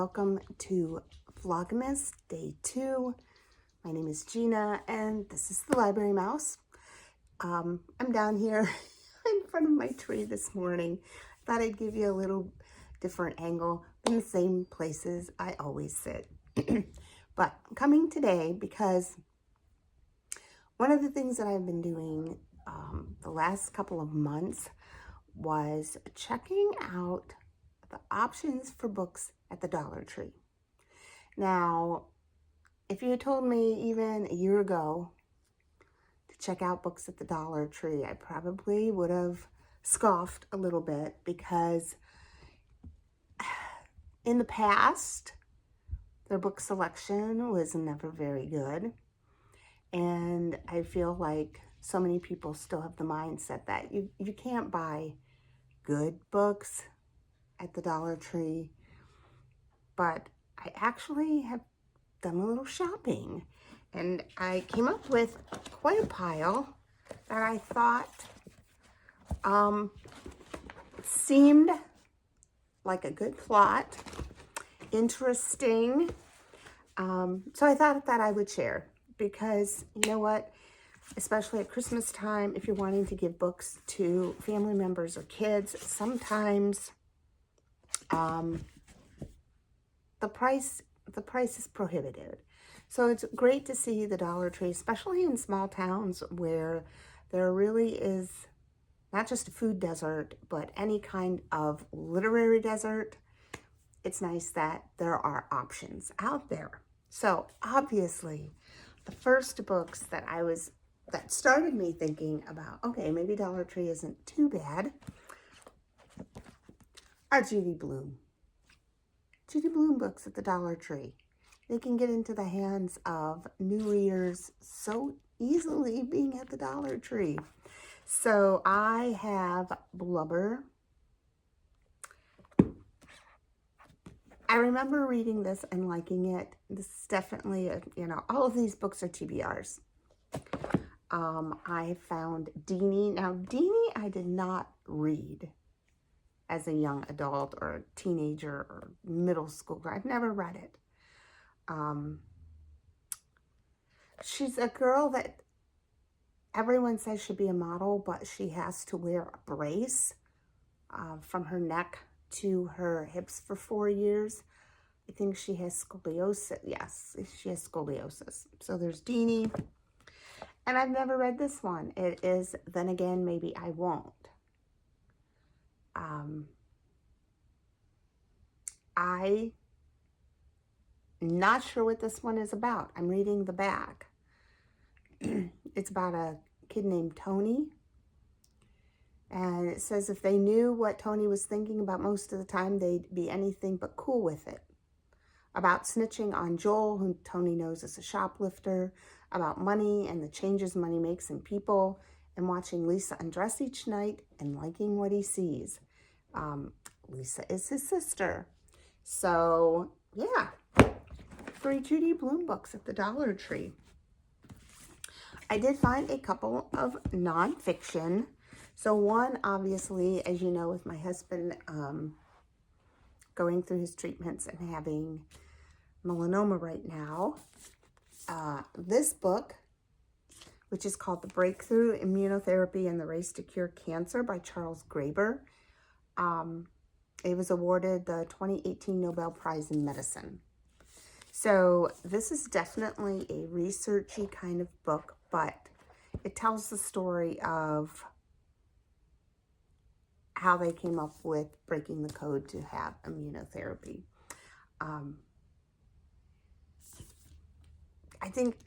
welcome to Vlogmas Day 2. My name is Gina and this is the Library Mouse. I'm down here in front of my tree this morning. Thought I'd give you a little different angle in the same places I always sit. But I'm coming today because one of the things that I've been doing the last couple of months was checking out the options for books at the Dollar Tree. Now, if you had told me even a year ago to check out books at the Dollar Tree, I probably would have scoffed a little bit because in the past, their book selection was never very good. And I feel like so many people still have the mindset that you can't buy good books at the Dollar Tree. But I actually have done a little shopping and I came up with quite a pile that I thought seemed like a good plot, interesting. So I thought that I would share because you know what, especially at Christmas time, if you're wanting to give books to family members or kids, sometimes the price is prohibitive. So it's great to see the Dollar Tree, especially in small towns where there really is not just a food desert, but any kind of literary desert. It's nice that there are options out there. So obviously, the first books that started me thinking about, okay, maybe Dollar Tree isn't too bad, are Judy Blume books at the Dollar Tree. They can get into the hands of new readers so easily being at the Dollar Tree. So I have Blubber. I remember reading this and liking it. This is definitely, all of these books are TBRs. I found Deanie. Now, Deanie I did not read as a young adult or a teenager or middle schooler. I've never read it. She's a girl that everyone says should be a model, but she has to wear a brace from her neck to her hips for 4 years. I think she has scoliosis. Yes, she has scoliosis. So there's Deanie. And I've never read this one. It is Then Again, Maybe I Won't. I'm not sure what this one is about. I'm reading the back. It's about a kid named Tony. And it says if they knew what Tony was thinking about most of the time, they'd be anything but cool with it. About snitching on Joel, whom Tony knows is a shoplifter. About money and the changes money makes in people. And watching Lisa undress each night and liking what he sees. Lisa is his sister. So, yeah. 3 Judy Blume books at the Dollar Tree. I did find a couple of nonfiction. So one, obviously, as you know, with my husband going through his treatments and having melanoma right now, this book, which is called The Breakthrough Immunotherapy and the Race to Cure Cancer by Charles Graeber. It was awarded the 2018 Nobel Prize in Medicine. So this is definitely a researchy kind of book, but it tells the story of how they came up with breaking the code to have immunotherapy. I think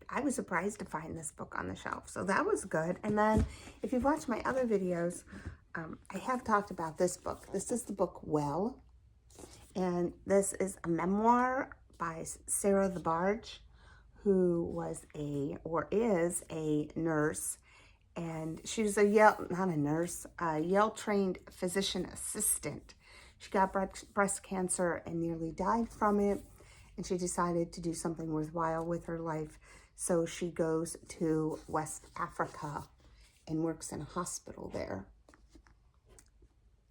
I was surprised to find this book on the shelf, so that was good. And then if you've watched my other videos, I have talked about this book. This is the book Well, and this is a memoir by Sarah the Barge, who was is a nurse, and she was a Yale-trained physician assistant. She got breast cancer and nearly died from it, and she decided to do something worthwhile with her life. So she goes to West Africa and works in a hospital there.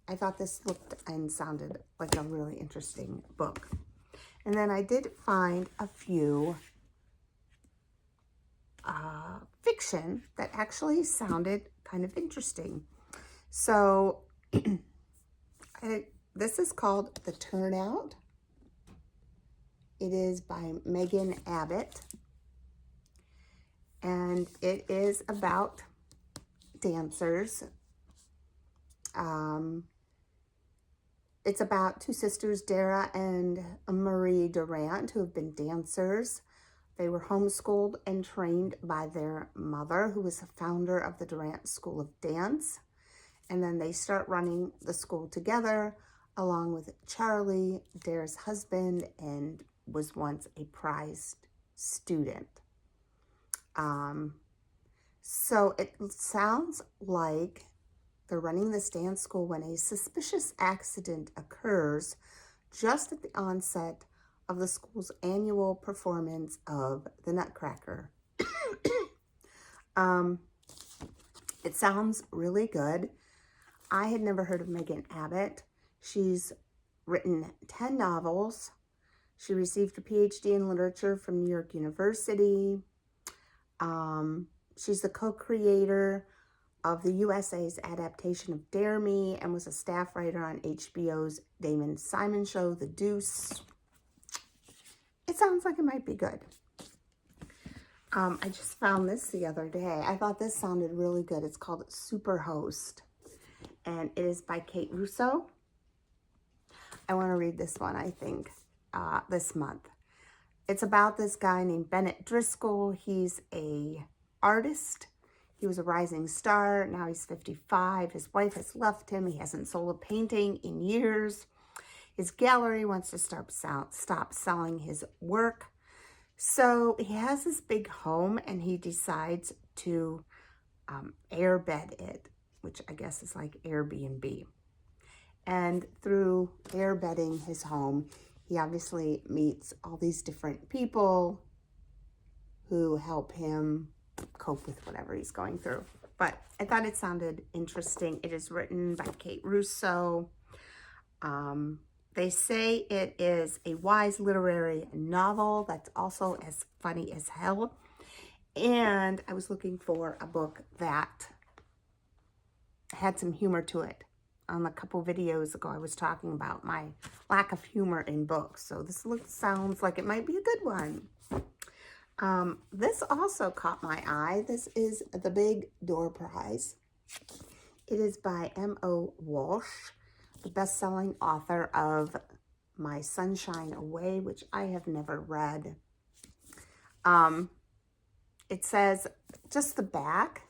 I thought this looked and sounded like a really interesting book. And then I did find a few fiction that actually sounded kind of interesting. So this is called The Turnout. It is by Megan Abbott. And it is about dancers. It's about two sisters, Dara and Marie Durant, who have been dancers. They were homeschooled and trained by their mother, who was the founder of the Durant School of Dance. And then they start running the school together, along with Charlie, Dara's husband, and was once a prized student. So it sounds like they're running this dance school when a suspicious accident occurs just at the onset of the school's annual performance of the Nutcracker. It sounds really good. I had never heard of Megan Abbott. She's written 10 novels. She received a PhD in literature from New York University. She's the co-creator of the USA's adaptation of Dare Me and was a staff writer on HBO's Damon Simon show, The Deuce. It sounds like it might be good. I just found this the other day. I thought this sounded really good. It's called Superhost, and it is by Kate Russo. I want to read this one, I think, this month. It's about this guy named Bennett Driscoll. He's a artist. He was a rising star. Now he's 55. His wife has left him. He hasn't sold a painting in years. His gallery wants to stop selling his work. So he has this big home and he decides to airbed it, which I guess is like Airbnb. And through airbedding his home, he obviously meets all these different people who help him cope with whatever he's going through. But I thought it sounded interesting. It is written by Kate Russo. They say it is a wise literary novel that's also as funny as hell. And I was looking for a book that had some humor to it. On a couple videos ago, I was talking about my lack of humor in books. So this sounds like it might be a good one. This also caught my eye. This is The Big Door Prize. It is by M.O. Walsh, the best-selling author of My Sunshine Away, which I have never read. It says, just the back.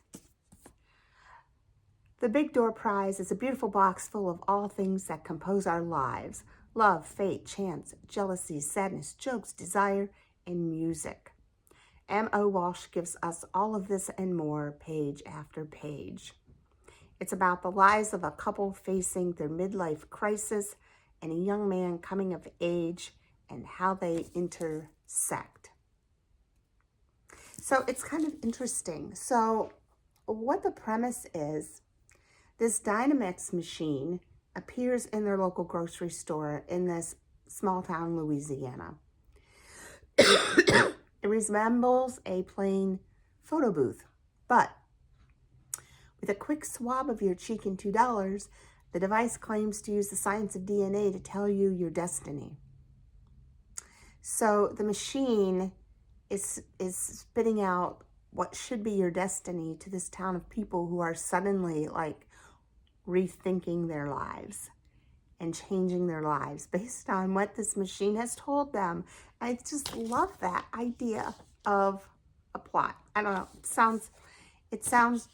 The Big Door Prize is a beautiful box full of all things that compose our lives. Love, fate, chance, jealousy, sadness, jokes, desire, and music. M.O. Walsh gives us all of this and more page after page. It's about the lives of a couple facing their midlife crisis and a young man coming of age and how they intersect. So it's kind of interesting. So what the premise is, this Dynamix machine appears in their local grocery store in this small town, Louisiana. It resembles a plain photo booth, but with a quick swab of your cheek and $2, the device claims to use the science of DNA to tell you your destiny. So the machine is spitting out what should be your destiny to this town of people who are suddenly like rethinking their lives and changing their lives based on what this machine has told them. I just love that idea of a plot. I don't know. It sounds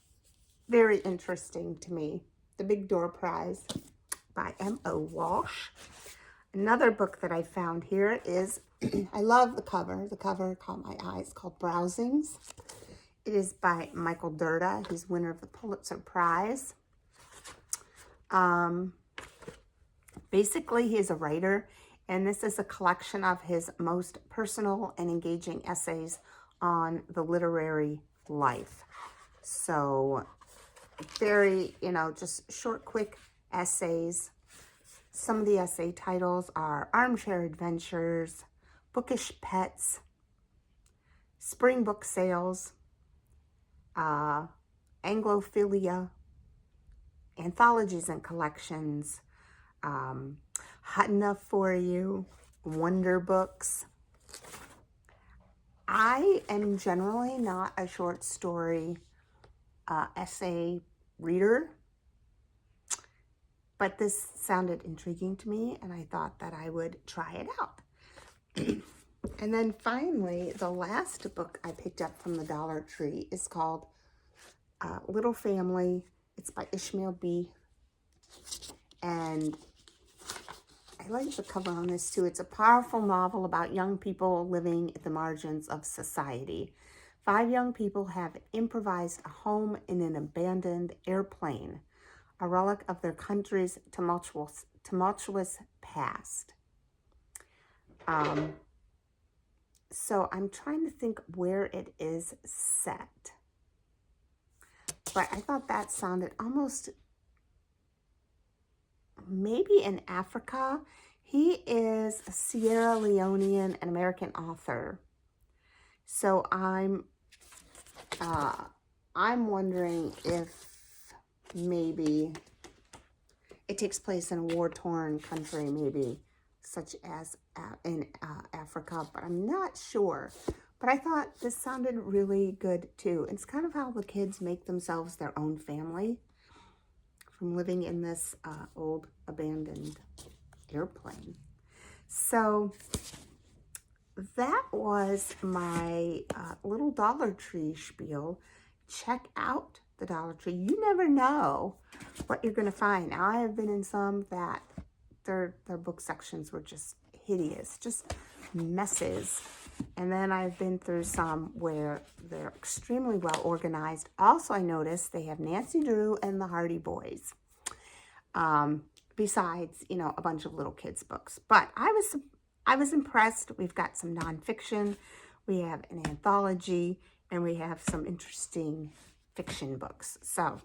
very interesting to me. The Big Door Prize by M.O. Walsh. Another book that I found here is, I love the cover. The cover caught my eye. It's called Browsings. It is by Michael Dirda. He's winner of the Pulitzer Prize. Basically, he is a writer, and this is a collection of his most personal and engaging essays on the literary life. So very, just short, quick essays. Some of the essay titles are Armchair Adventures, bookish pets, spring book sales, Anglophilia, anthologies and collections, Hot Enough for You, wonder books. I am generally not a short story essay reader, but this sounded intriguing to me, and I thought that I would try it out. And then finally, the last book I picked up from the Dollar Tree is called Little Family. It's by Ishmael B. And I like the cover on this too. It's a powerful novel about young people living at the margins of society. 5 young people have improvised a home in an abandoned airplane, a relic of their country's tumultuous past. So I'm trying to think where it is set. But I thought that sounded almost maybe in Africa. He is a Sierra Leonean and American author. So I'm wondering if maybe it takes place in a war-torn country, maybe such as in Africa, but I'm not sure. But I thought this sounded really good too. It's kind of how the kids make themselves their own family from living in this old abandoned airplane. So that was my little Dollar Tree spiel. Check out the Dollar Tree. You never know what you're going to find. Now, I have been in some that their book sections were just hideous, just messes. And then I've been through some where they're extremely well organized. Also, I noticed they have Nancy Drew and the Hardy Boys. Besides, you know, a bunch of little kids' books. But I was impressed. We've got some nonfiction, we have an anthology, and we have some interesting fiction books. So,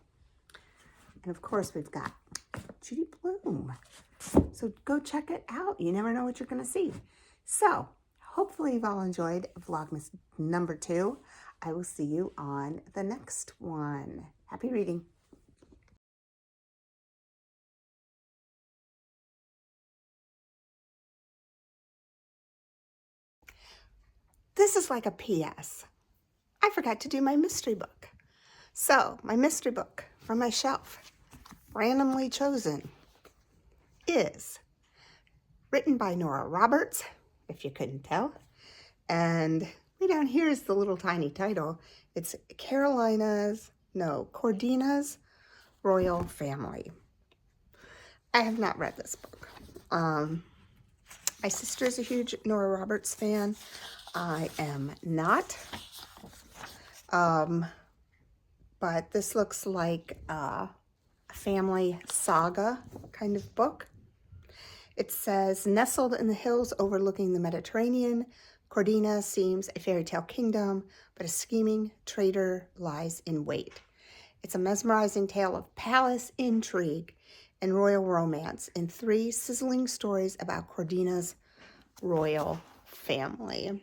and of course, we've got Judy Blume. So go check it out. You never know what you're going to see. So, hopefully you've all enjoyed Vlogmas number 2. I will see you on the next one. Happy reading. This is like a PS. I forgot to do my mystery book. So, my mystery book from my shelf, randomly chosen, is written by Nora Roberts, if you couldn't tell. And way down here is the little tiny title. It's Cordina's Royal Family. I have not read this book. My sister is a huge Nora Roberts fan. I am not. But this looks like a family saga kind of book. It says, nestled in the hills overlooking the Mediterranean, Cordina seems a fairy tale kingdom, but a scheming traitor lies in wait. It's a mesmerizing tale of palace intrigue and royal romance in 3 sizzling stories about Cordina's royal family.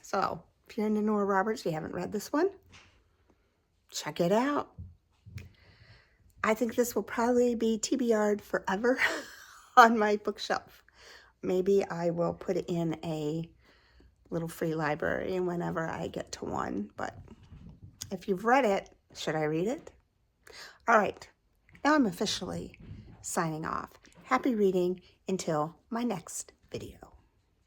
So, if you're into Nora Roberts, you haven't read this one, check it out. I think this will probably be TBR'd forever on my bookshelf. Maybe I will put it in a little free library whenever I get to one. But if you've read it, should I read it? All right, now I'm officially signing off. Happy reading until my next video.